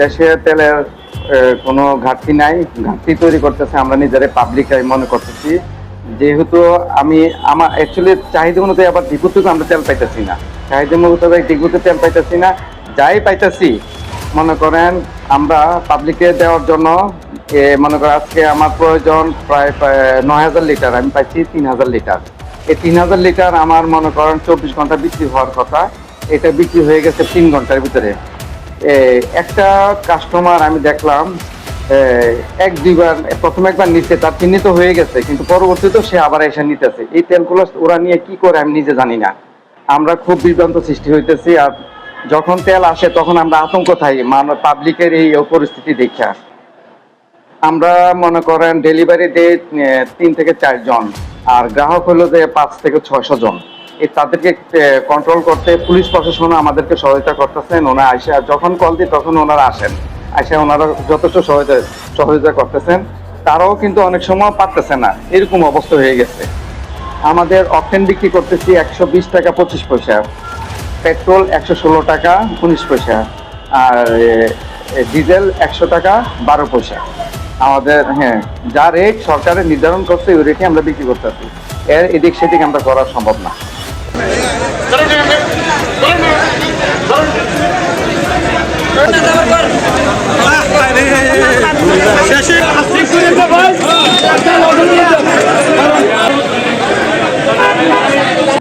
দেশে তেলের কোনো ঘাটতি নাই, ঘাটতি তৈরি করতেছে আমরা নিজেরাই পাবলিকাই মনে করতেছি। যেহেতু আমার অ্যাকচুয়ালি চাহিদা অনুযায়ী আবার ডিপো থেকে আমরা তেল পাইতেছি না, চাহিদা মোতাবেক ডিপোতে তেল পাইতেছি না, যাই পাইতেছি মনে করেন আমরা পাবলিকে দেওয়ার জন্য মনে করেন আজকে আমার প্রয়োজন প্রায় ৯,০০০ লিটার, আমি পাইছি ৩,০০০ লিটার। এই ৩,০০০ লিটার আমার মনে করেন ২৪ ঘন্টা বিক্রি হওয়ার কথা, এটা বিক্রি হয়ে গেছে ৩ ঘন্টার ভিতরে। একটা কাস্টমার আমি দেখলাম এক দুইবার, প্রথমে একবার নিচ্ছে, তার চিহ্নিত হয়ে গেছে, কিন্তু পরবর্তীতে সে আবার এসে নিতেছে। এই তেলগুলো ওরা নিয়ে কি করে আমি নিজে জানি না। আমরা খুব বিভ্রান্ত সৃষ্টি হইতেছি। আর যখন তেল আসে তখন আমরা আতঙ্ক থাকি, পাবলিকের এই পরিস্থিতি দেখা। আমরা মনে করেন ডেলিভারি দেই ৩ থেকে ৪ জন, আর গ্রাহক হলো যে ৫ থেকে ৬০০ জন। এই তাদেরকে কন্ট্রোল করতে পুলিশ প্রশাসন আমাদেরকে সহায়তা করতেছেন। ওনারা আসে, যখন কল দিই তখন ওনারা আসেন, আসে ওনারা যথেষ্ট সহায়তা করতেছেন। তারাও কিন্তু অনেক সময় পারতেছে না, এরকম অবস্থা হয়ে গেছে। আমাদের অকটেন বিক্রি করতেছি ১২০ টাকা ২৫ পয়সা, পেট্রোল ১১৬ টাকা ১৯ পয়সা, আর ডিজেল ১০০ টাকা ১২ পয়সা। আমাদের যা রেট সরকারের নির্ধারণ করছে ওই রেটে আমরা বিক্রি করতেছি। এর এদিক সেদিক আমরা করা সম্ভব না।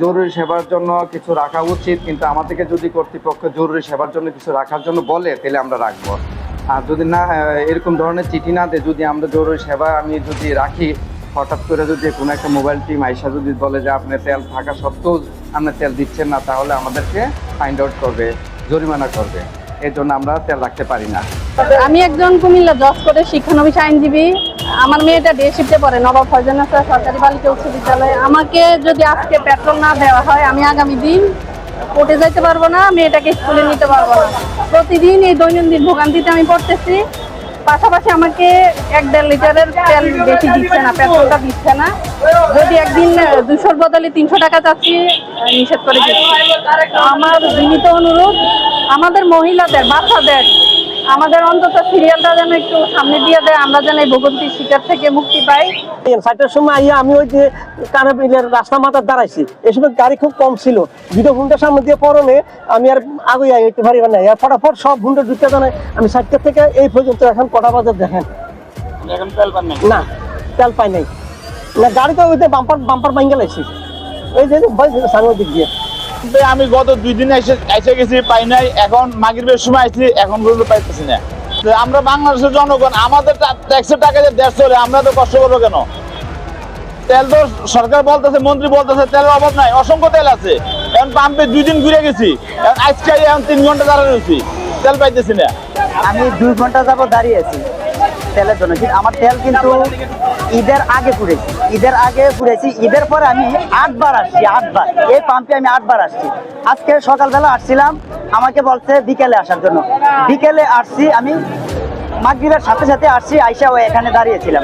জরুরি সেবার জন্য কিছু রাখা উচিত, কিন্তু আমাদেরকে যদি কর্তৃপক্ষ জরুরি সেবার জন্য কিছু রাখার জন্য বলে তাহলে আমরা রাখবো। আর যদি না এরকম ধরনের চিঠি না দেয়, যদি আমরা জরুরি সেবা আমি যদি রাখি, হঠাৎ করে যদি কোনো একটা মোবাইল টিম আইসা যদি বলে যে আপনি তেল থাকা সত্ত্বেও আপনি তেল দিচ্ছেন না, তাহলে আমাদেরকে ফাইন্ড আউট করবে, জরিমানা করবে। এর জন্য আমরা তেল রাখতে পারি না। আমি একজন কুমিল্লা জজ কোর্টের শিক্ষানবিশ আইনজীবী। আমার মেয়েটা ডে শিফটে পড়ে নবাব ফয়জান্নেছা সরকারি বালিকা উচ্চ বিদ্যালয়ে। আমাকে যদি আজকে পেট্রোল না দেওয়া হয়, আমি আগামী দিন কোর্টে যাইতে পারবো না, মেয়েটাকে স্কুলে নিতে পারবো না। প্রতিদিন এই দৈনন্দিন ভোগান্তিতে আমি পড়তেছি। পাশাপাশি আমাকে ১-১.৫ লিটারের তেল বেশি দিচ্ছে না, পেট্রোলটা দিচ্ছে না। যদি একদিন ২০০-র বদলে ৩০০ টাকা চাচ্ছি, নিষেধ করে দিচ্ছি। আমার বিনীত অনুরোধ, আমাদের মহিলাদের, বাচ্চাদের, আমাদের অন্তত সিরিয়ালটা যেন একটু সামনে দিয়ে দেয়, আমরা যেন এই ভোগান্তির শিকার থেকে মুক্তি পাই। ৬টার সময় আইয়া আমি ওই যে কানাবিলের রাস্তা মাথার দাঁড়াইছি, এই সময় গাড়ি খুব কম ছিল। দুটো ঘন্টার সামনে দিয়ে পরনে আমি আর আগে একটু ভারী না, ফটাফট সব ঘন্টা ঢুকতে জানাই। আমি ৬টা থেকে এই পর্যন্ত এখন কটা বাজে দেখেন, না তেল পাই নাই না। গাড়ি তো ওই বাম্পার ভাঙ্গে লাইছি, এই যে সামনের দিক দিয়ে। আমি গত 2 দিন এসে গেছি, পাই নাই। এখন মাগরিবের সময় আসছি, এখন পর্যন্ত পাইতেছি না। আমরা বাংলাদেশের জনগণ, আমাদের ট্যাক্সের টাকা যে দেশ চলে, আমরা তো কষ্ট করবো কেন? তেল তো সরকার বলতেছে, মন্ত্রী বলতেছে তেলের অভাব নাই, অসংখ্য তেল আছে। এখন পাম্পে 2 দিন ঘুরে গেছি, আজকে এখন 3 ঘন্টা দাঁড়িয়ে রয়েছি, তেল পাইতেছি না। আমি 2 ঘন্টা যাবো দাঁড়িয়ে আছি তেলের জন্য। আমার তেল কিন্তু ঈদের আগে পুড়েছি, ঈদের পরে আমি 8 বার আসছি, 8 বার এই পাম্পে আমি 8 বার আসছি। আজকে সকালবেলা আসছিলাম, আমাকে বলছে বিকেলে আসার জন্য। বিকেলে আসছি আমি, মাগরিবের সাথে সাথে আসছি, আইসা ও এখানে দাঁড়িয়েছিলাম।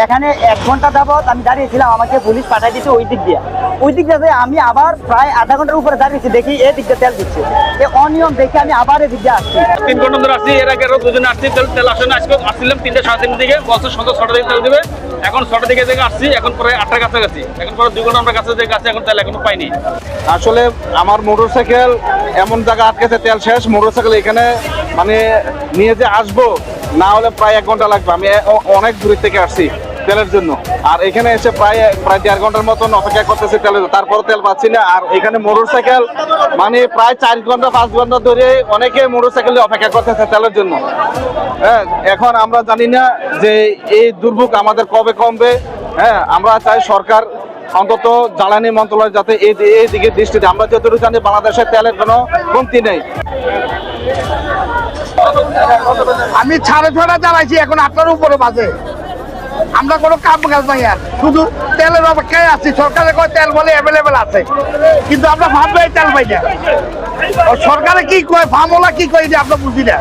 এখানে 1 ঘন্টা যাবত আমি দাঁড়িয়েছিলাম, আমাকে পুলিশ পাঠাই দিচ্ছে ওই দিক দিয়ে। আমি আবার প্রায় আধা ঘন্টার উপরে দাঁড়িয়েছি, দেখি এই দিক দিয়ে তেল দিচ্ছে। এই অনিয়ম দেখে আমি আবার এদিক দিয়ে আসছি। 3 ঘন্টা ধরে আসছি, এর আগে 2 দিন আসছি, তেল আসে না। আজকে আসছিলাম 3টা 3:30 দিকে, বলছে সন্ধ্যা 6টার দিকে তেল দেবে। এখন 6টার দিকে আসছি, এখন প্রায় 8টার কাছাকাছি। এখন পরে 2 ঘন্টা আমরা কাছে এখন তেল এখনো পাইনি। আসলে আমার মোটরসাইকেল এমন জায়গা আটকেছে, তেল শেষ। মোটরসাইকেল এখানে মানে নিয়ে যে আসবো, না হলে প্রায় 1 ঘন্টা লাগবে। আমি অনেক দূর থেকে আসছি তেলের জন্য, আর এখানে এসে প্রায় 1.5 ঘন্টার মতন অপেক্ষা করতেছি তেলের, তারপরে তেল পাচ্ছি না। আর এখানে মোটরসাইকেল মানে প্রায় 4 ঘন্টা 5 ঘন্টা ধরে অনেকে মোটরসাইকেল অপেক্ষা করতেছে তেলের জন্য। এখন আমরা জানি না যে এই দুর্ভোগ আমাদের কবে কমবে। আমরা চাই সরকার অন্তত জ্বালানি মন্ত্রণালয় যাতে এই দিকে দৃষ্টি দেয়। আমরা যতটুকু জানি বাংলাদেশের তেলের কোনো কমতি নেই। আমি 6:30 চালাইছি, এখন 8টার উপরে বাজে। আমরা কোনো কাজ নাই, আর শুধু তেলের অপেক্ষায় আছি। সরকারে কয় তেল বলে অ্যাভেলেবেল আছে, কিন্তু আমরা ভাবলে তেল পাই না। সরকারে কি কয়, ফার্মওয়ালা কি কয়, যে আমরা বুঝি না।